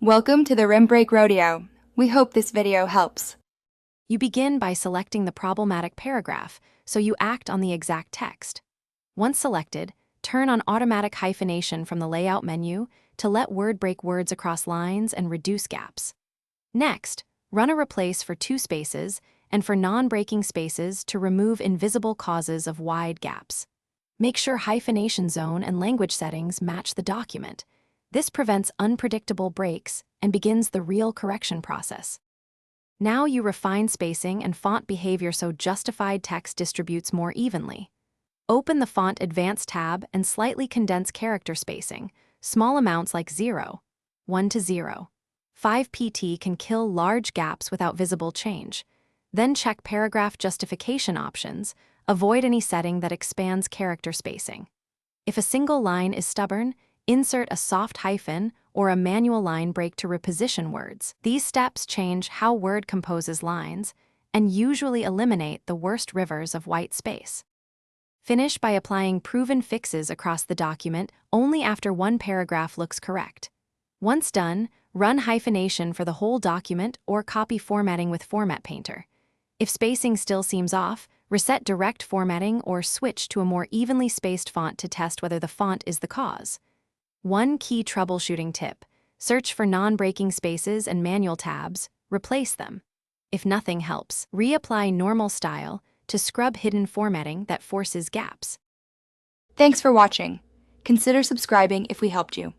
Welcome to the Rim Break Rodeo. We hope this video helps. You begin by selecting the problematic paragraph, so you act on the exact text. Once selected, turn on automatic hyphenation from the layout menu to let word break words across lines and reduce gaps. Next, run a replace for 2 spaces and for non-breaking spaces to remove invisible causes of wide gaps. Make sure hyphenation zone and language settings match the document. This prevents unpredictable breaks and begins the real correction process. Now you refine spacing and font behavior so justified text distributes more evenly. Open the Font Advanced tab and slightly condense character spacing, small amounts like 0, 1 to 0. 5 pt can kill large gaps without visible change. Then check paragraph justification options. Avoid any setting that expands character spacing. If a single line is stubborn, insert a soft hyphen or a manual line break to reposition words. These steps change how word composes lines and usually eliminate the worst rivers of white space. Finish by applying proven fixes across the document only after one paragraph looks correct. Once done, run hyphenation for the whole document or copy formatting with Format Painter. If spacing still seems off, reset direct formatting or switch to a more evenly spaced font to test whether the font is the cause. One key troubleshooting tip: search for non-breaking spaces and manual tabs, replace them. If nothing helps, reapply normal style to scrub hidden formatting that forces gaps. Thanks for watching. Consider subscribing if we helped you.